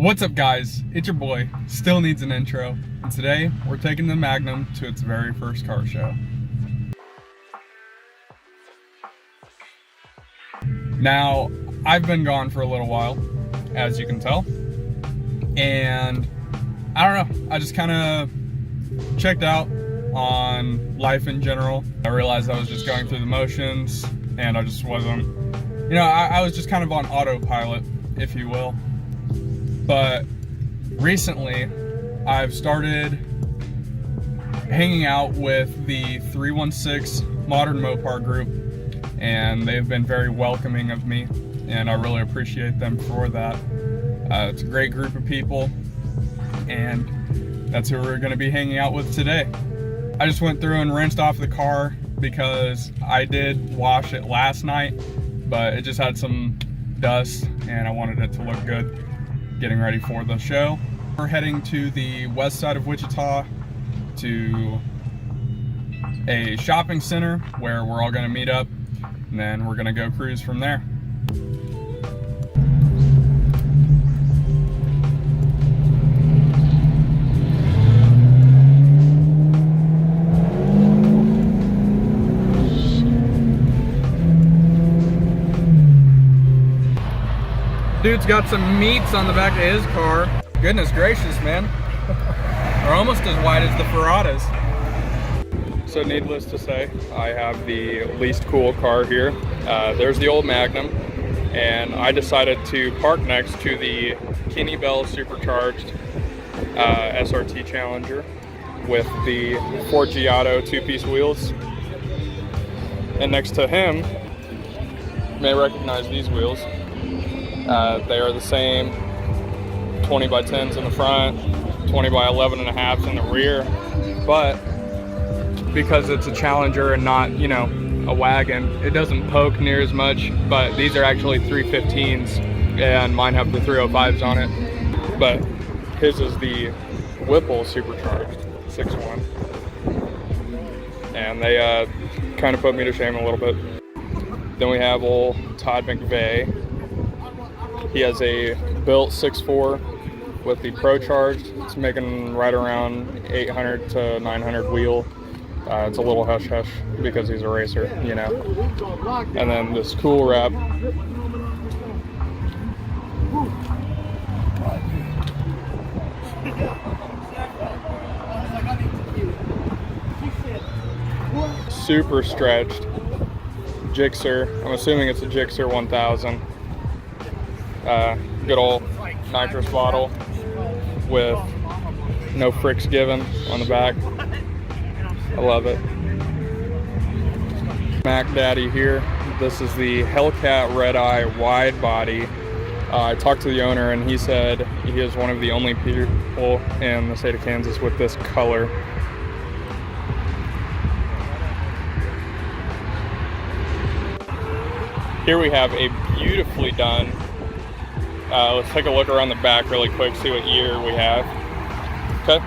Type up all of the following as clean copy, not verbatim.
What's up, guys? It's your boy, Still Needs an Intro, and today we're taking the Magnum to its very first car show. Now, I've been gone for a little while, as you can tell, and I don't know, I just kind of checked out on life in general. I realized I was just going through the motions, and I just wasn't, you know, I was just kind of on autopilot, if you will. But recently, I've started hanging out with the 316 Modern Mopar group, and they've been very welcoming of me, and I really appreciate them for that. It's a great group of people, and that's who we're going to be hanging out with today. I just went through and rinsed off the car because I did wash it last night, but it just had some dust, and I wanted it to look good getting ready for the show. We're heading to the west side of Wichita to a shopping center where we're all going to meet up, and then we're going to go cruise from there. Dude's got some meats on the back of his car. Goodness gracious, man. They're almost as wide as the Ferratas. So needless to say, I have the least cool car here. There's the old Magnum, and I decided to park next to the Kinney Bell supercharged SRT Challenger with the Ford Giotto two-piece wheels. And next to him, you may recognize these wheels. They are the same 20 by 10s in the front, 20 by 11 and a halves in the rear, but because it's a Challenger and not, you know, a wagon, it doesn't poke near as much. But these are actually 315s, and mine have the 305s on it, but his is the Whipple supercharged 6.1, and they kind of put me to shame a little bit. Then we have old Todd McVeigh. He has a built 6.4 with the Pro Charged. It's making right around 800 to 900 wheel. It's a little hush hush because he's a racer, you know. And then this Cool Wrap. Super stretched Gixxer. I'm assuming it's a Gixxer 1000. Good old nitrous bottle with no fricks given on the back. I love it. Mac Daddy here. This is the Hellcat Red Eye wide body. I talked to the owner, and he said he is one of the only people in the state of Kansas with this color. Here we have a beautifully done. Let's take a look around the back really quick, see what year we have. Okay,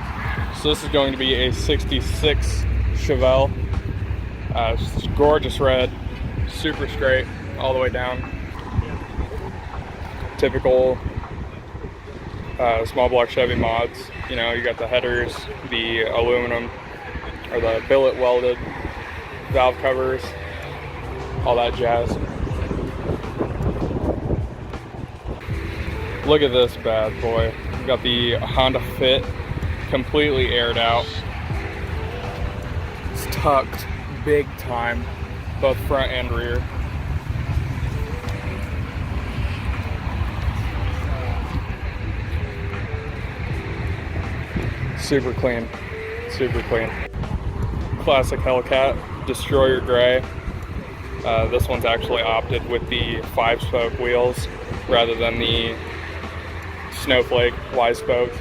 so this is going to be a 66 Chevelle. It's gorgeous red, super straight all the way down. Typical small block Chevy mods. You know, you got the headers, the aluminum or the billet welded valve covers, all that jazz. Look at this bad boy. We've got the Honda Fit completely aired out. It's tucked big time, both front and rear. Super clean, super clean. Classic Hellcat, Destroyer Gray. This one's actually opted with the 5-spoke wheels rather than the Snowflake Y-spoke.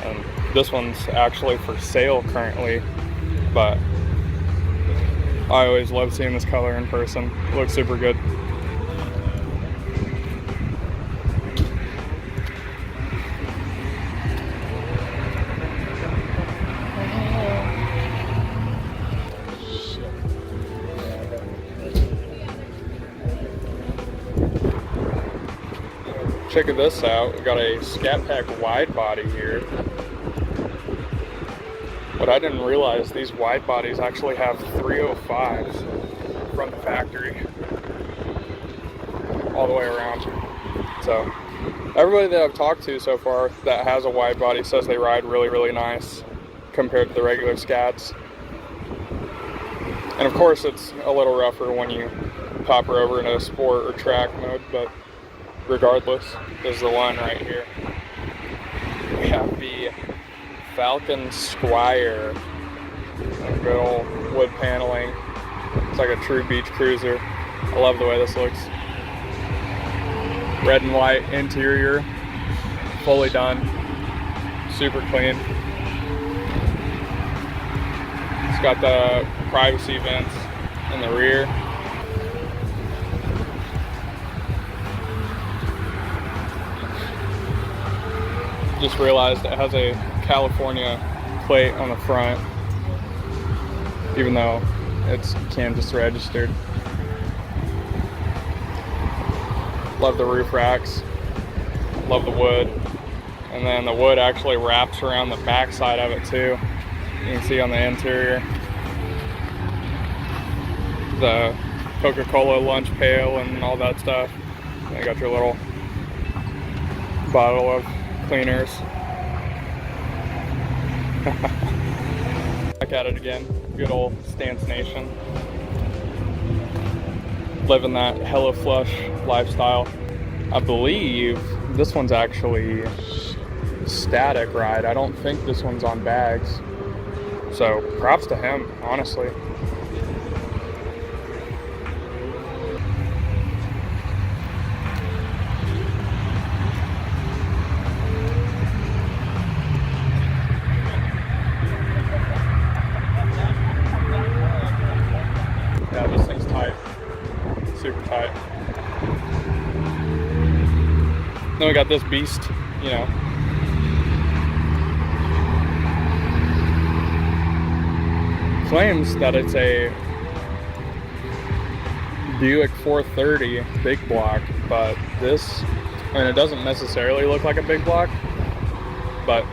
And this one's actually for sale currently, but I always love seeing this color in person. It looks super good. check this out. We've got a Scat Pack wide body here. But I didn't realize these wide bodies actually have 305s from the factory all the way around. So everybody that I've talked to so far that has a wide body says they ride really, really nice compared to the regular Scats. And of course it's a little rougher when you pop her over into sport or track mode, but regardless, this is the one right here. We have the Falcon Squire. Good old wood paneling. It's like a true beach cruiser. I love the way this looks. Red and white interior, fully done, super clean. It's got the privacy vents in the rear. Just realized it has a California plate on the front, even though it's Kansas registered. Love the roof racks, love the wood, and then the wood actually wraps around the back side of it too. You can see on the interior the Coca-Cola lunch pail and all that stuff. And you got your little bottle of cleaners. Back at it again, good old Stance Nation. Living that hella flush lifestyle. I believe this one's actually static ride. I don't think this one's on bags. So props to him, honestly. Yeah, this thing's tight. Super tight. Then we got this beast, you know. Claims that it's a Buick 430 big block, but this, I mean, it doesn't necessarily look like a big block, but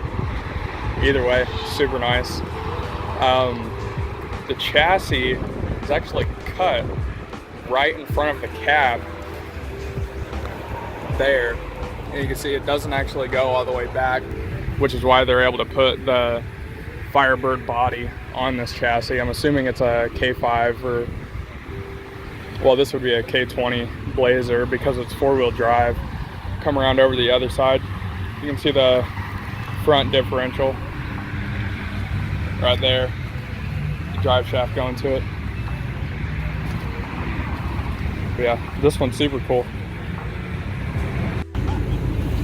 either way, super nice. The chassis is actually cut right in front of the cab there, and you can see it doesn't actually go all the way back, which is why they're able to put the Firebird body on this chassis. I'm assuming it's a K5 or, well, this would be a K20 Blazer because it's four-wheel drive. Come around over the other side, you can see the front differential right there, the drive shaft going to it. But yeah, this one's super cool.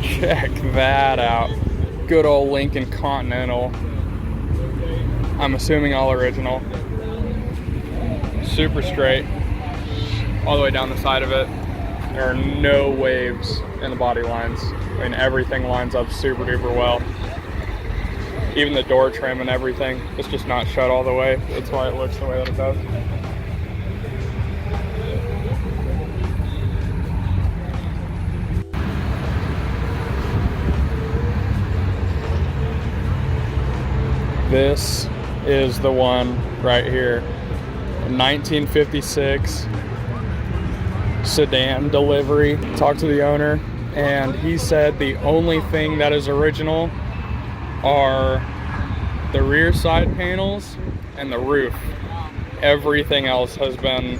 Check that out. Good old Lincoln Continental. I'm assuming all original. Super straight all the way down the side of it. There are no waves in the body lines. I mean, everything lines up super duper well. Even the door trim and everything, it's just not shut all the way. That's why it looks the way that it does. This is the one right here. 1956 Sedan Delivery. Talked to the owner and he said the only thing that is original are the rear side panels and the roof. Everything else has been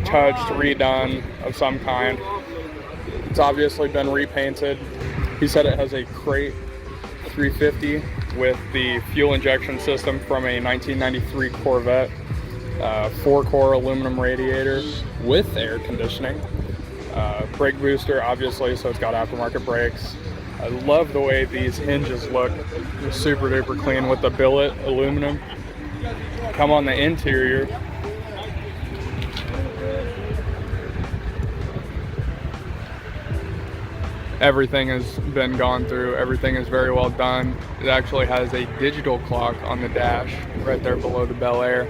touched, redone of some kind. It's obviously been repainted. He said it has a crate 350 with the fuel injection system from a 1993 Corvette, 4-core aluminum radiator with air conditioning, brake booster obviously, so it's got aftermarket brakes. I love the way these hinges look. They're super duper clean with the billet aluminum. Come on the interior. Everything has been gone through. Everything is very well done. It actually has a digital clock on the dash right there below the Bel Air.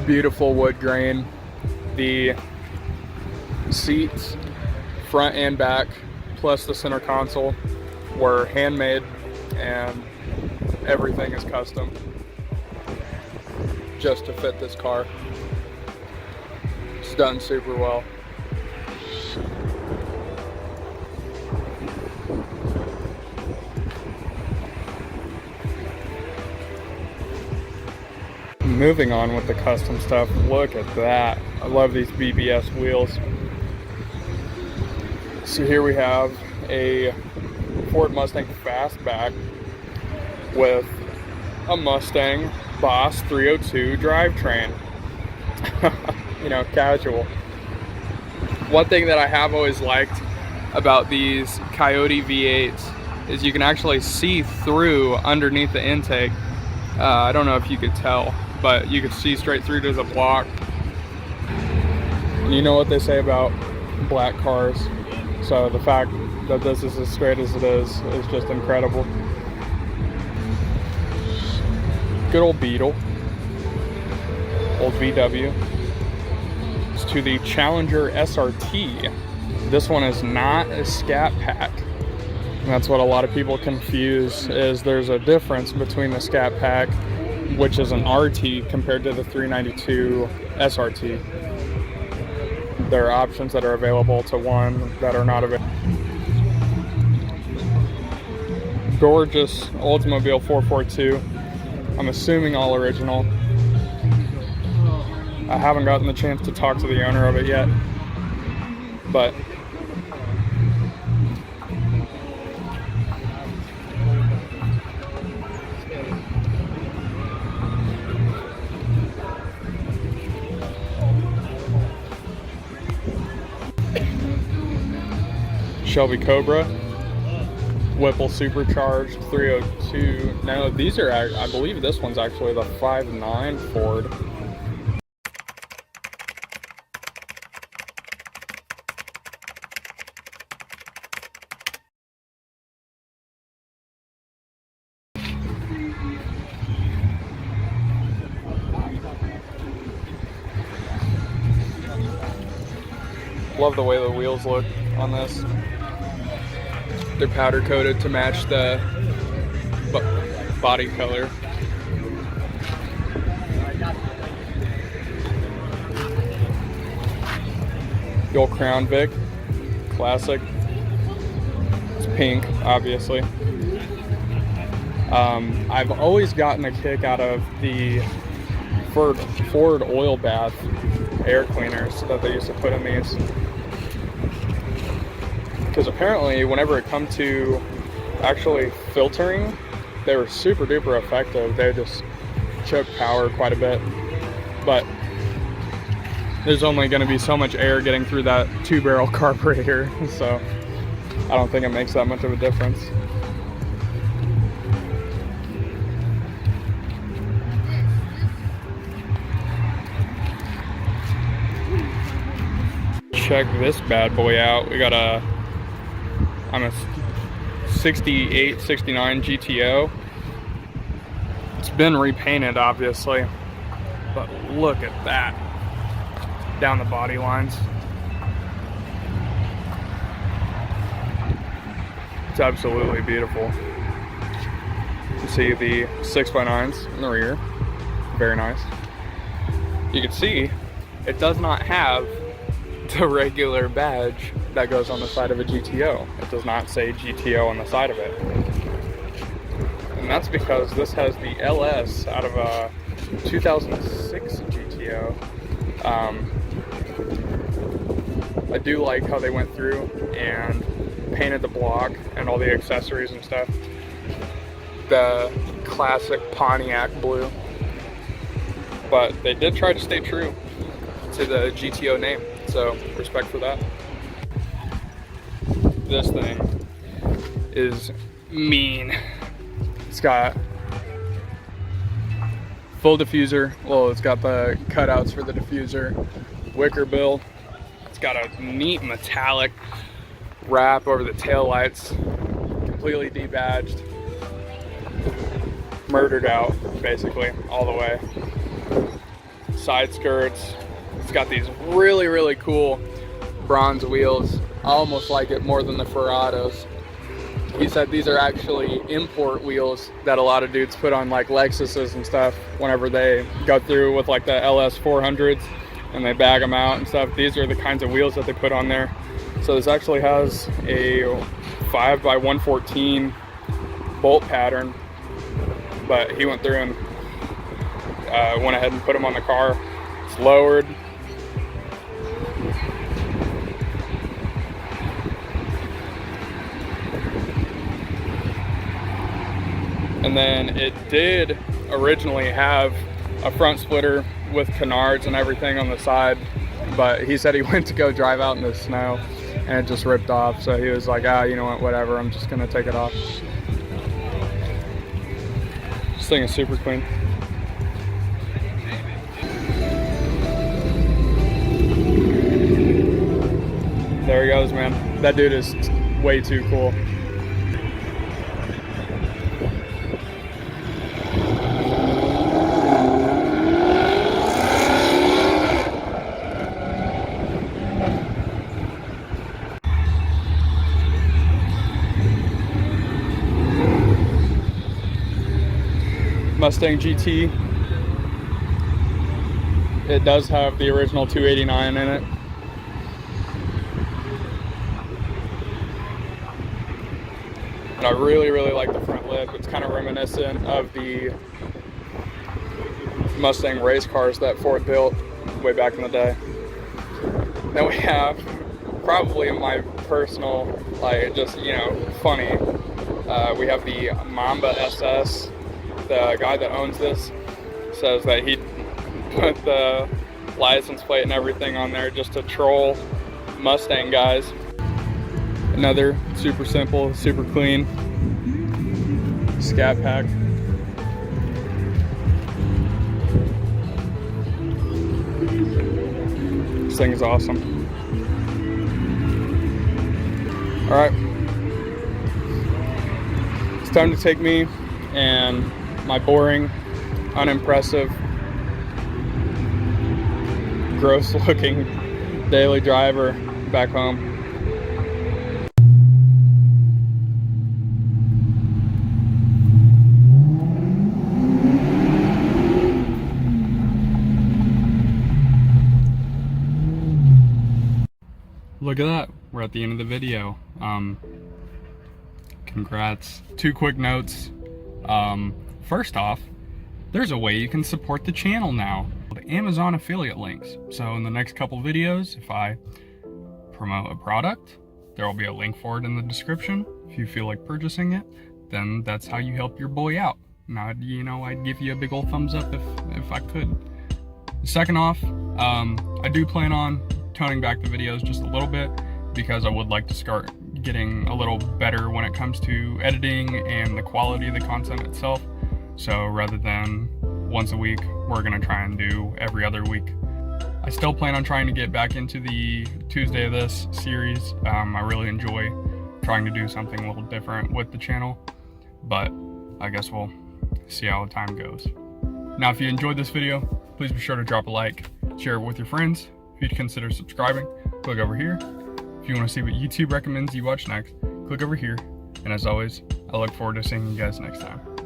Beautiful wood grain. The seats front and back, plus the center console, were handmade, and everything is custom just to fit this car. It's done super well. Moving on with the custom stuff, look at that. I love these BBS wheels. So here we have a Ford Mustang Fastback with a Mustang Boss 302 drivetrain. You know, casual. One thing that I have always liked about these Coyote V8s is you can actually see through underneath the intake. I don't know if you could tell, but you could see straight through to the block. And you know what they say about black cars, so the fact that this is as straight as it is just incredible. Good old Beetle, old VW. It's to the Challenger SRT. This one is not a Scat Pack. And that's what a lot of people confuse, is there's a difference between the Scat Pack, which is an RT, compared to the 392 SRT. There are options that are available to one that are not available. Gorgeous Oldsmobile 442. I'm assuming all original. I haven't gotten the chance to talk to the owner of it yet, but Shelby Cobra, Whipple Supercharged 302. No, these are, I believe this one's actually the 5.9 Ford. Love the way the wheels look on this. They're powder coated to match the body color. The old Crown Vic, classic. It's pink, obviously. I've always gotten a kick out of the Ford oil bath air cleaners that they used to put in these. Because apparently whenever it comes to actually filtering, they were super duper effective. They just choke power quite a bit, but there's only going to be so much air getting through that 2-barrel carburetor, so I don't think it makes that much of a difference. Check this bad boy out. We got a 68, 69 GTO. It's been repainted, obviously, but look at that down the body lines. It's absolutely beautiful. You see the 6x9s in the rear, very nice. You can see it does not have the regular badge that goes on the side of a GTO. It does not say GTO on the side of it. And that's because this has the LS out of a 2006 GTO. I do like how they went through and painted the block and all the accessories and stuff. The classic Pontiac blue. But they did try to stay true to the GTO name. So, respect for that. This thing is mean. It's got full diffuser. Well, it's got the cutouts for the diffuser. Wicker bill. It's got a neat metallic wrap over the taillights. Completely debadged. Murdered out, basically, all the way. Side skirts. It's got these really, really cool bronze wheels I almost like it more than the Ferrados. He said these are actually import wheels that a lot of dudes put on like Lexuses and stuff whenever they go through with like the LS 400s and they bag them out and stuff. These are the kinds of wheels that they put on there. So this actually has a 5x114 bolt pattern, but he went through and went ahead and put them on the car. It's lowered. And then it did originally have a front splitter with canards and everything on the side, but he said he went to go drive out in the snow and it just ripped off. So he was like, you know what, whatever, I'm just gonna take it off. This thing is super clean. There he goes, man. That dude is way too cool. Mustang GT. It does have the original 289 in it. And I really, really like the front lip. It's kind of reminiscent of the Mustang race cars that Ford built way back in the day. Then we have probably my personal, like, just, you know, funny. We have the Mamba SS. The guy that owns this says that he put the license plate and everything on there just to troll Mustang guys. Another super simple, super clean Scat Pack. This thing is awesome. All right, it's time to take me and my boring, unimpressive, gross-looking daily driver back home. Look at that, we're at the end of the video. Congrats. 2 quick notes. First off, there's a way you can support the channel now. The Amazon affiliate links. So in the next couple videos, if I promote a product, there will be a link for it in the description. If you feel like purchasing it, then that's how you help your boy out. Now, you know, I'd give you a big old thumbs up if I could. Second off, I do plan on toning back the videos just a little bit because I would like to start getting a little better when it comes to editing and the quality of the content itself. So rather than once a week, we're gonna try and do every other week. I still plan on trying to get back into the Tuesday of This series. I really enjoy trying to do something a little different with the channel, but I guess we'll see how the time goes. Now, if you enjoyed this video, please be sure to drop a like, share it with your friends. If you'd consider subscribing, click over here. If you want to see what YouTube recommends you watch next, click over here. And as always, I look forward to seeing you guys next time.